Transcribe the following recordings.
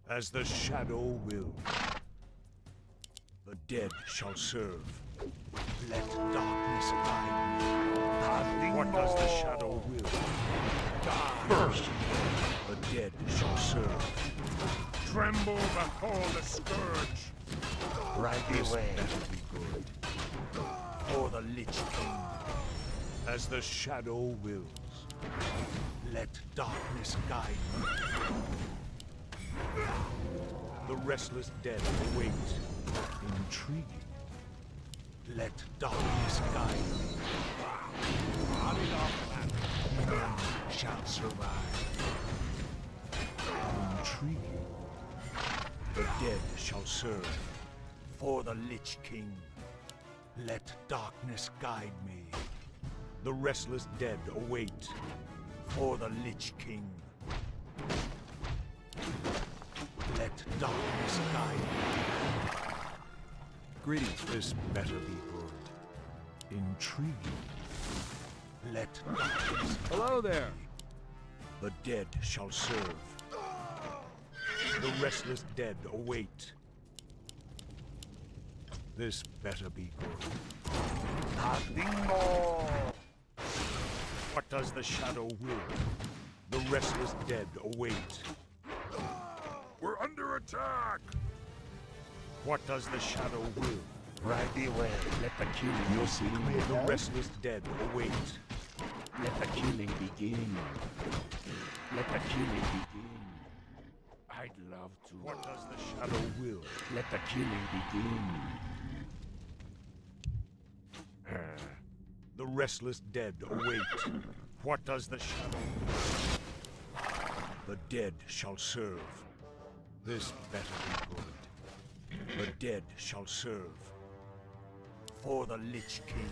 As the shadow wills. The dead shall serve. Let darkness guide me. What does the shadow will? First, the dead shall serve. Tremble before the scourge. Right away. Better be good. For the Lich King. As the shadow wills. Let darkness guide me. The restless dead await. Intriguing. Let darkness guide me. None shall survive. Intriguing. The dead shall serve. For the Lich King. Let darkness guide me. The restless dead await. For the Lich King. Let darkness guide me. Greetings. This better be good. Intriguing. Let darkness guide Hello there. me. The dead shall serve. The restless dead await. This better be good. Nothing more. What does the shadow will? The restless dead await. We're under attack! What does the shadow will? Right away. Let the killing begin. The restless dead await. Let the killing begin. Let the killing begin. I'd love to. What does the shadow will? Let the killing begin. The restless dead await. What does the shadow will? The dead shall serve. This better be good. The dead shall serve. For the Lich King.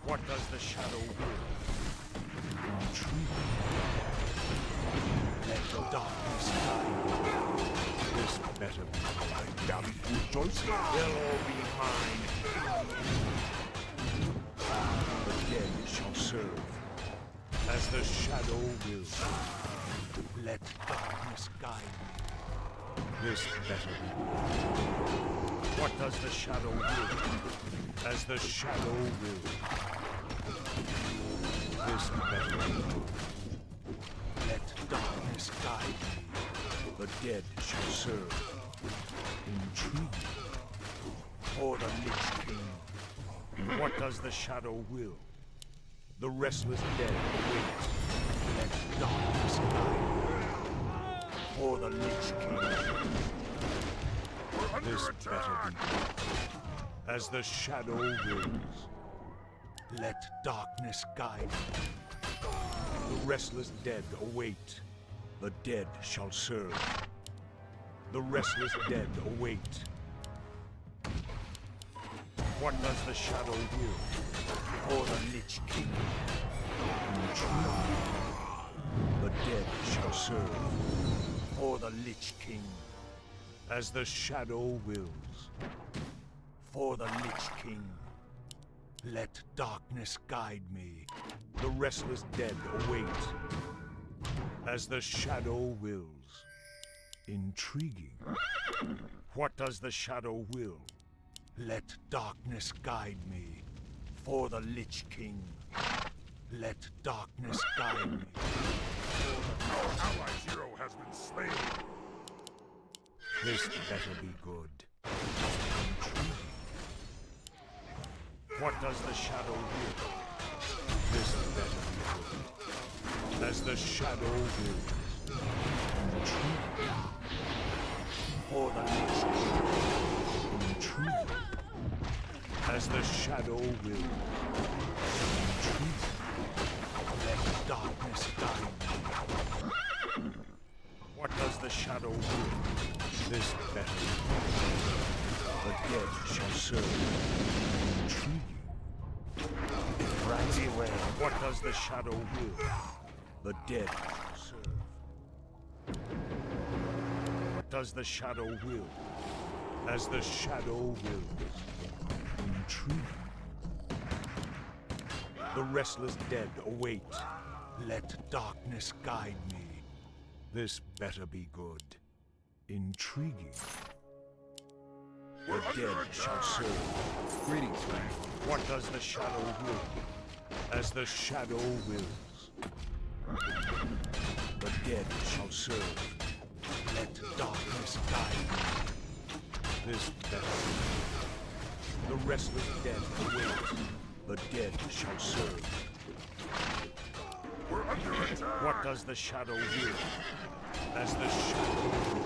What does the shadow will? Intriguing. Let the darkness guide. This better be good. I doubt it will choice. They'll all be mine. The dead shall serve. As the shadow wills. Let darkness guide me. This better be good. What does the shadow will? As the shadow wills. This better be good. Let darkness guide me. The dead shall serve. Intriguing. For the Lich King. What does the shadow will? The restless dead await. Let darkness guide me. For the Lich King. This better be good. As the shadow wills. Let darkness guide me. The restless dead await. The dead shall serve. The restless dead await. What does the shadow will? For the Lich King. Intriguing. The dead shall serve. For the Lich King. As the shadow wills. For the Lich King. Let darkness guide me. The restless dead await. As the shadow wills. Intriguing. What does the shadow will? Let darkness guide me. For the Lich King. Let darkness guide me. Our allied hero has been slain. This better be good. Intriguing. What does the shadow will? This better be good. As the shadow wills. Intriguing. For the Lich King. Intriguing. As the shadow wills. Intriguing. Let darkness guide me. What does the shadow will? This better be good. The dead shall serve. Intriguing. Right away. What does the shadow will? The dead shall serve. What does the shadow will? As the shadow wills. Intriguing. The restless dead await. Let darkness guide me. This better be good. Intriguing. We're The under dead attack. shall serve. Greetings, friend. What does the shadow will? As the shadow wills. The dead shall serve. Let darkness guide me. This better. The restless dead await. The dead shall serve. We're under attack. What does the shadow will? As the shadow will.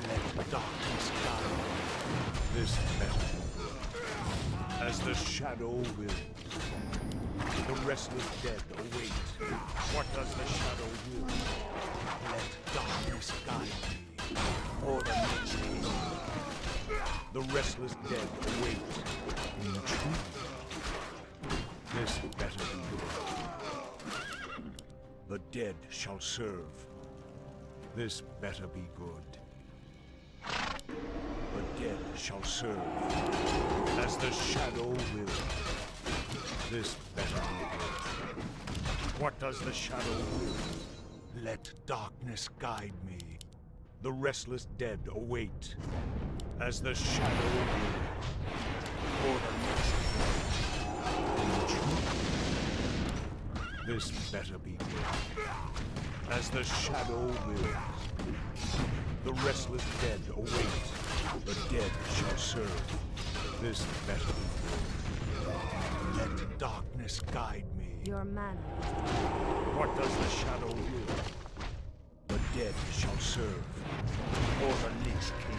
Let darkness guide me. This better. As the shadow will. The restless dead await. What does the shadow will? Let darkness guide me. Or the next king. The restless dead await. Intrigue. This better be good. The dead shall serve. This better be good. The dead shall serve. As the shadow will. This better be good. What does the shadow will? Let darkness guide me. The restless dead await. As the shadow will. For the next one. This better be good. As the shadow will. The restless dead await. The dead shall serve. This better be good. Let darkness guide me. Your man. What does the shadow will? The dead shall serve. For the Lich King.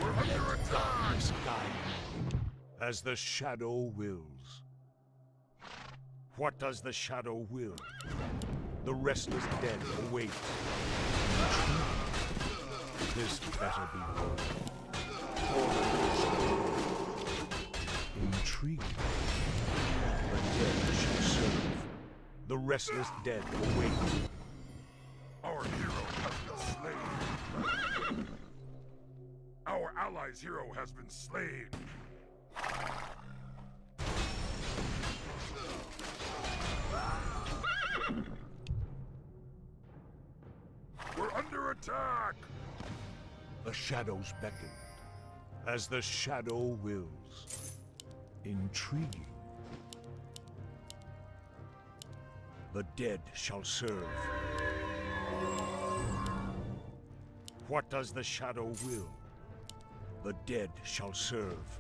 We're under attack. Darkness guide me. As the shadow wills. What does the shadow will? The restless dead await. This better be good. For the Lich King. Intriguing. The dead shall serve. The restless dead await. Our hero has been slain. Our ally's hero has been slain. We're under attack. The shadows beckon, as the shadow wills. Intriguing. The dead shall serve. What does the shadow will? The dead shall serve.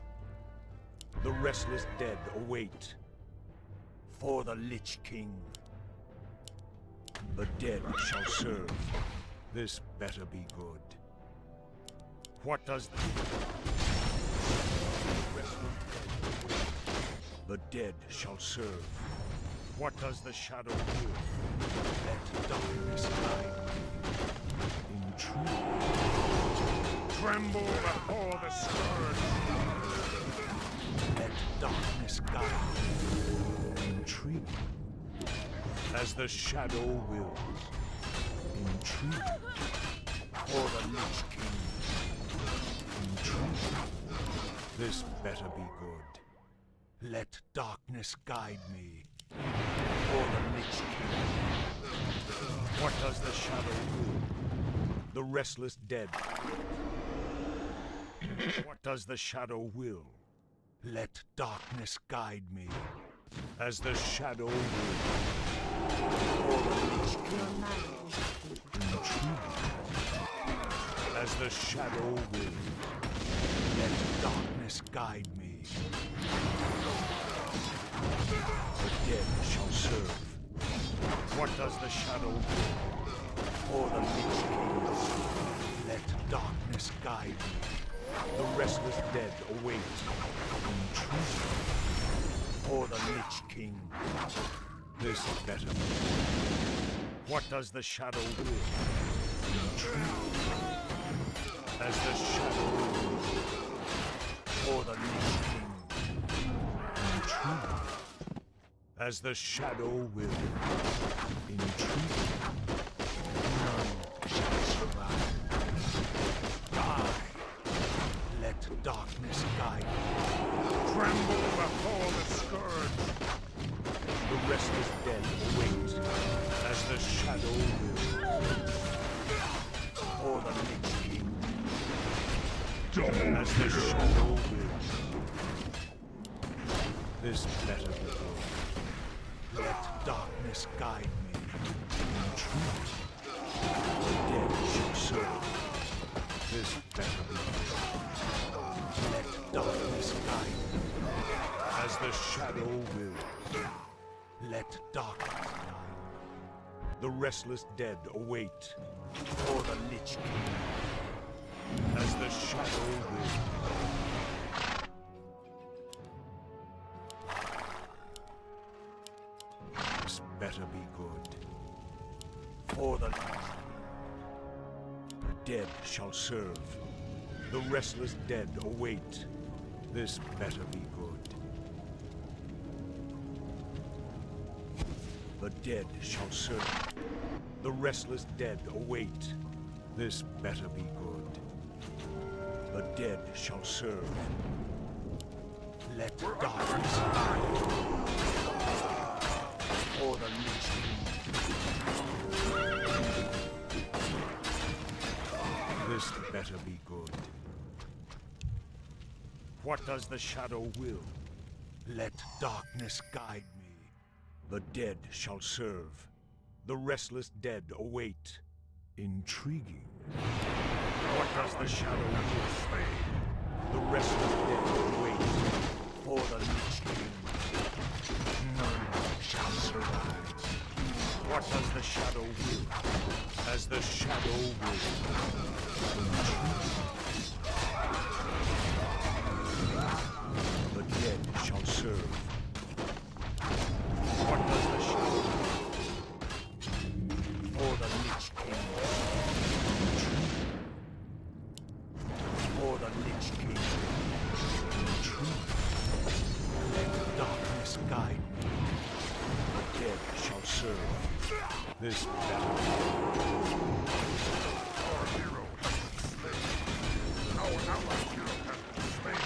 The restless dead await. For the Lich King. The dead shall serve. This better be good. What does the dead shall serve? What does the shadow will? Let darkness guide me. Intrigue. Tremble before the scourge. Let darkness guide me. Intrigue. As the shadow wills. Intrigue. For the Lich King. Intrigue. This better be good. Let darkness guide me. For the Lich King. What does the shadow will? The restless dead. What does the shadow will? Let darkness guide me. As the shadow will. For the Lich Your King. man. Intrigue. As the shadow will. Let darkness guide me. The dead shall serve. What does the shadow will? For the Lich King. Let darkness guide me. The restless dead await. Intrigue. For the Lich King. This better be. What does the shadow will? Intrigue. As the shadow will. For the Lich King. Intrigue. As the shadow will. Intrigue. None shall survive. Die. Let darkness guide you. Tremble before the scourge. The restless dead await. As the shadow will. the Lich King. As the shadow wills. This better be good. Let darkness guide me. In truth, the dead shall serve. This better be good. Let darkness guide me. As the shadow wills. Let darkness guide me. The restless dead await for the Lich King. As the shadow wills. This better be good. For the dead shall serve. The restless dead await. This better be good. The dead shall serve. The restless dead await. This better be good. The dead shall serve. Let darkness guide. For the Lich King. This better be good. What does the shadow will? Let darkness guide me. The dead shall serve. The restless dead await. Intriguing. What does the shadow will say? The restless dead await. For the Lich King. None shall survive. What does the shadow will? As the shadow will. The dead shall serve. What does the shadow will? For the Lich King. For the Lich King. Let darkness guide me. The dead shall serve. This battle. Our hero has been slain. Our allied hero has been slain.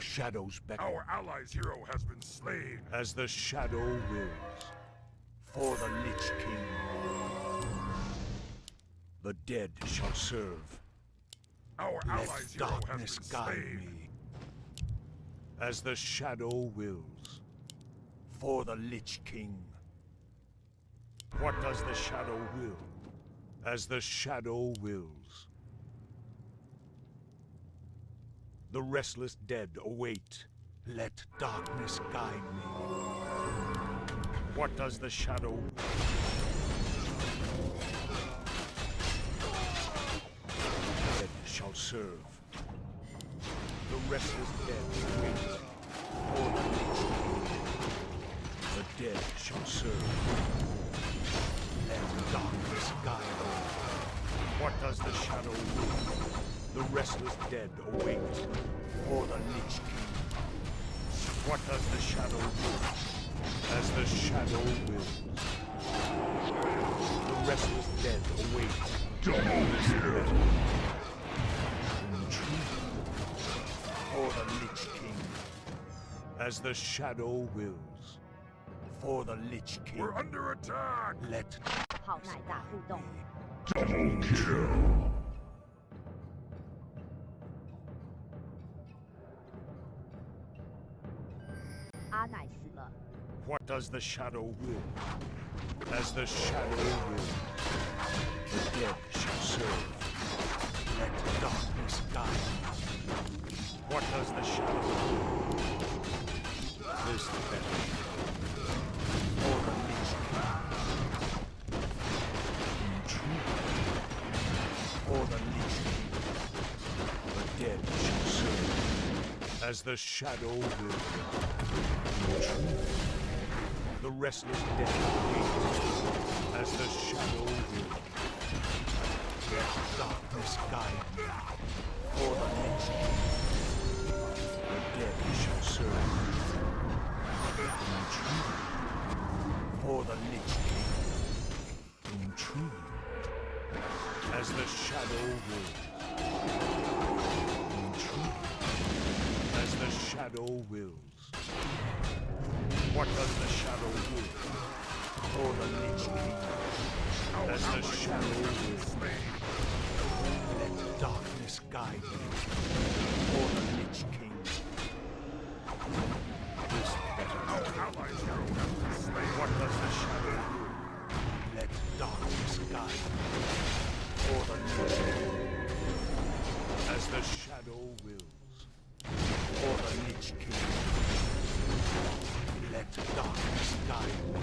Shadows beckon. Our allies' hero has been slain. As the shadow wills. For the Lich King. The dead shall serve. Our Let allies' hero has darkness been guide slain. me. As the shadow wills. For the Lich King. What does the shadow will? As the shadow wills. The restless dead await. Let darkness guide me. What does the shadow will? The dead shall serve. The restless dead await. For the Lich King. The dead shall serve. Let darkness guide me. What does the shadow will? The restless dead await. For the Lich King. What does the shadow will? As the shadow wills. The restless dead await. Double kill. For the Lich King. As the shadow wills. For the Lich King. We're under attack. Let 好奶大互动， Double kill. 阿奶死了， What does the shadow will? As the shadow wills. The dead shall serve. Let darkness guide me. What does the shadow will? This better. For the Lich King. In truth. For the Lich King. The dead shall serve. As the shadow will. The restless dead wait. As the shadow will. Let darkness guide me. For the Lich King. The dead shadow wills. Intriguing. As the shadow wills. What does the shadow will? For the Lich King. As the shadow wills. Let darkness guide you. For the Lich King. This better. Our allies' hero has been slain. What does the shadow will? Let darkness guide you. For the Lich King. As the shadow wills. For the Lich King. Let darkness guide you.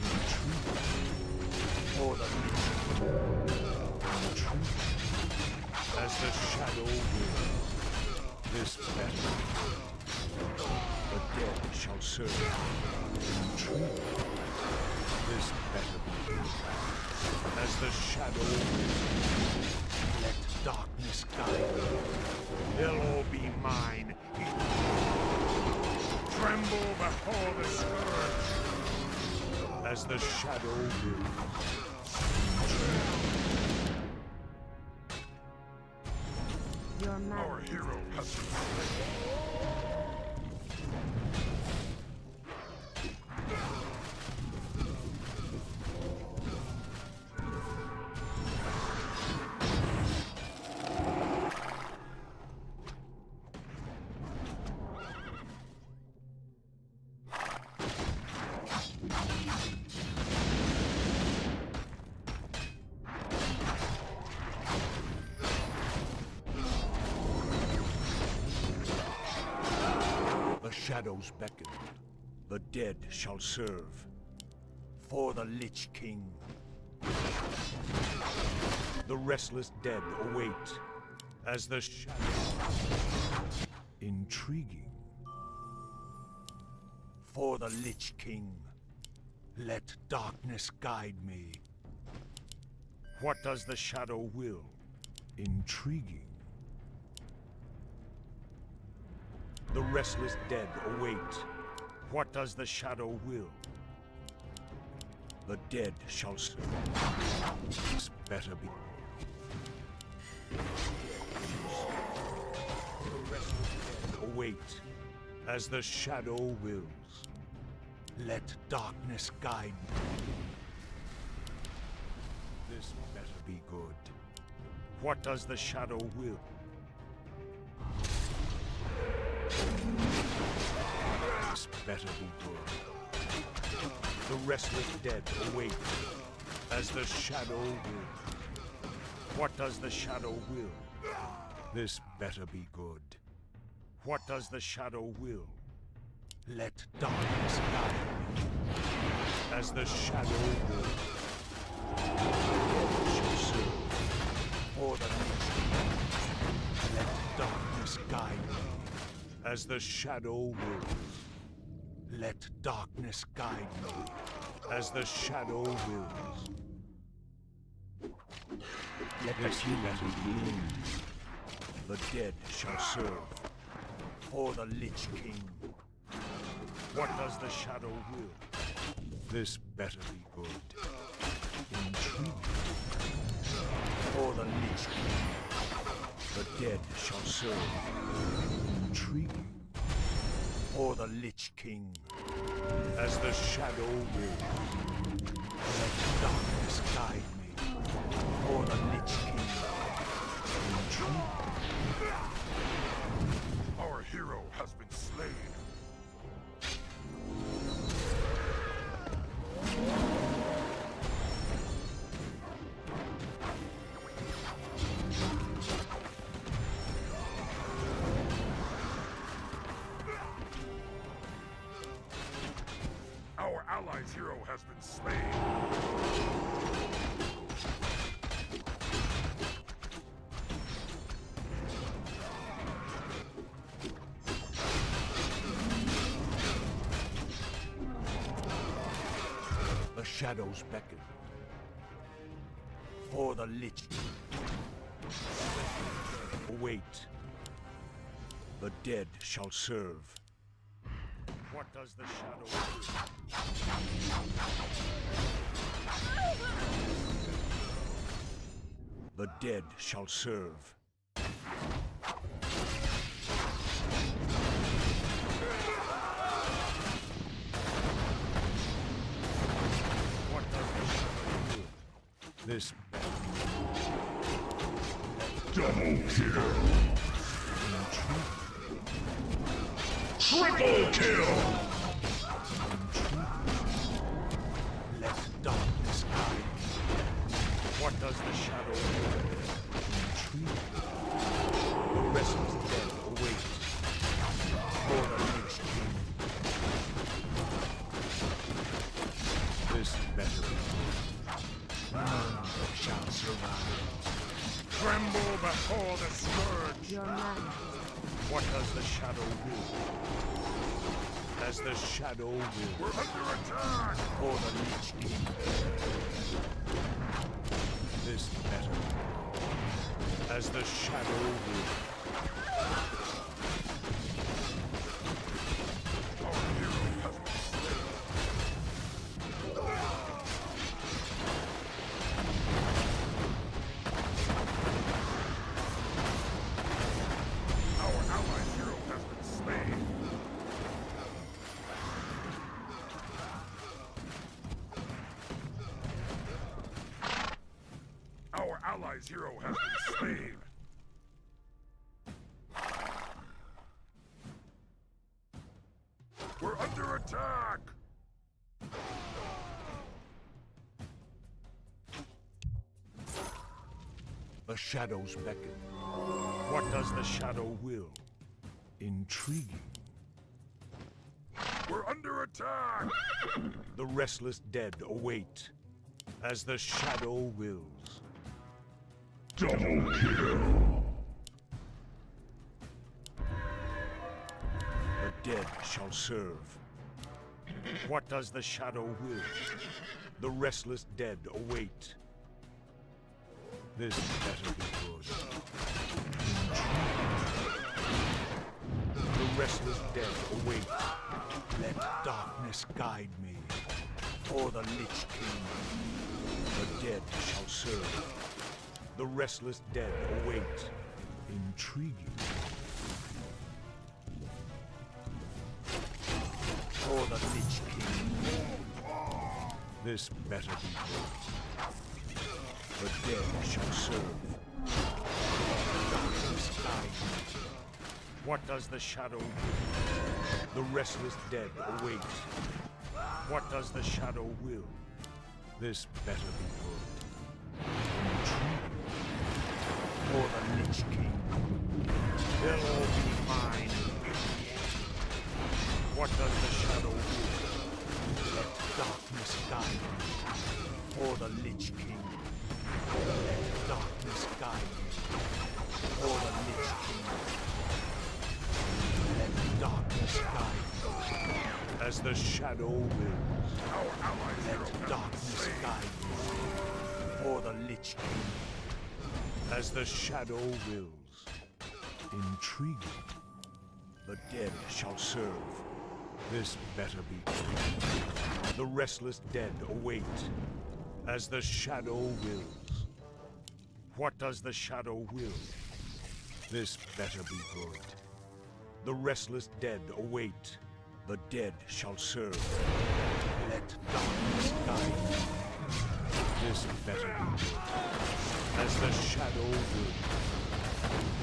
In truth. For the Lich King. In truth. As the shadow wills. This battle. The dead shall serve. In truth. This better be good. As the shadow wills. Let darkness guide you. They'll all be mine. Tremble before the scourge. As the shadow wills. Your Our man. hero has been slain. The shadows beckon. The dead shall serve. For the Lich King. The restless dead await. As the shadows. Intriguing. For the Lich King. Let darkness guide me. What does the shadow will? Intriguing. The restless dead await. What does the shadow will? The dead shall serve. This better be. The restless dead await. As the shadow wills. Let darkness guide me. This better be good. What does the shadow will? This better be good. The restless dead await. As the shadow wills. What does the shadow will? This better be good. What does the shadow will? Let darkness guide me. As the shadow wills. Shall serve. For the Lich King. Let darkness guide me. As the shadow wills. Let darkness guide me. As the shadow wills. Let the healing begin. The dead shall serve. For the Lich King. What does the shadow will? This better be good. Intriguing. For the Lich King. The dead shall serve. Intriguing. For the Lich King. As the shadow wills. Let darkness guide me. For the Lich King. Intriguing. Our hero has been slain. Our allies' hero has been slain. The shadows beckon. For the Lich King. Await. The dead shall serve. What does the shadow do? The dead shall serve. What does the shadow do? This Double kill. Triple kill. Let darkness guide me. What does the shadow do? Intrigue. The restless dead await. For the Lich King. This better be good. None shall survive. Tremble before the scourge. Your man. What does the shadow will? As the shadow will. We're under attack. For the Lich King. This better. As the shadow will. Our hero has been slain. Our allied hero has been slain. Our allies' hero has been slain. We're under attack. The shadows beckon. What does the shadow will? Intriguing. We're under attack. The restless dead await. As the shadow wills. Double kill. The dead shall serve. What does the shadow will? The restless dead await. This better be good. The restless dead await. Let darkness guide me. For the Lich King. The dead shall serve. The restless dead await. Intriguing. For the Lich King. This better be good. The dead shall serve. Darkness guide me. What does the shadow will? The restless dead await. What does the shadow will? This better be good. Intriguing. For the Lich King. They'll all be mine. What does the shadow will? Let darkness guide me. For the Lich King. Let darkness guide me. For the Lich King. Let darkness guide me. As the shadow wills. Our allies' hero Let has darkness been slain. guide me. For the Lich King. As the shadow wills. Intriguing. The dead shall serve. This better be good. The restless dead await. As the shadow wills. What does the shadow will? This better be good. The restless dead await. The dead shall serve. Let darkness guide me. This better be good. As the shadow will.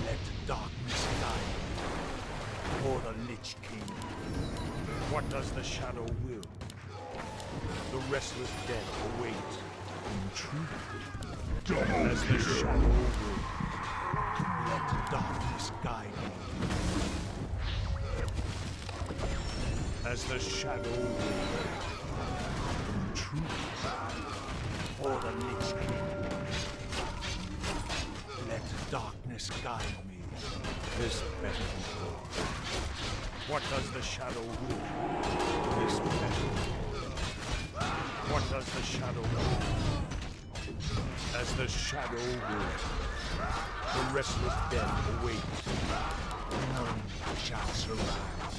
Let darkness guide me. For the Lich King. What does the shadow will? The restless dead await. Intriguing. As the shadow will. Let darkness guide me. As the shadow will. Intriguing. For the Lich King. Let darkness guide me. This better be good. What does the shadow will? This better be good. What does the shadow will? As the shadow will. The restless dead await. None shall survive.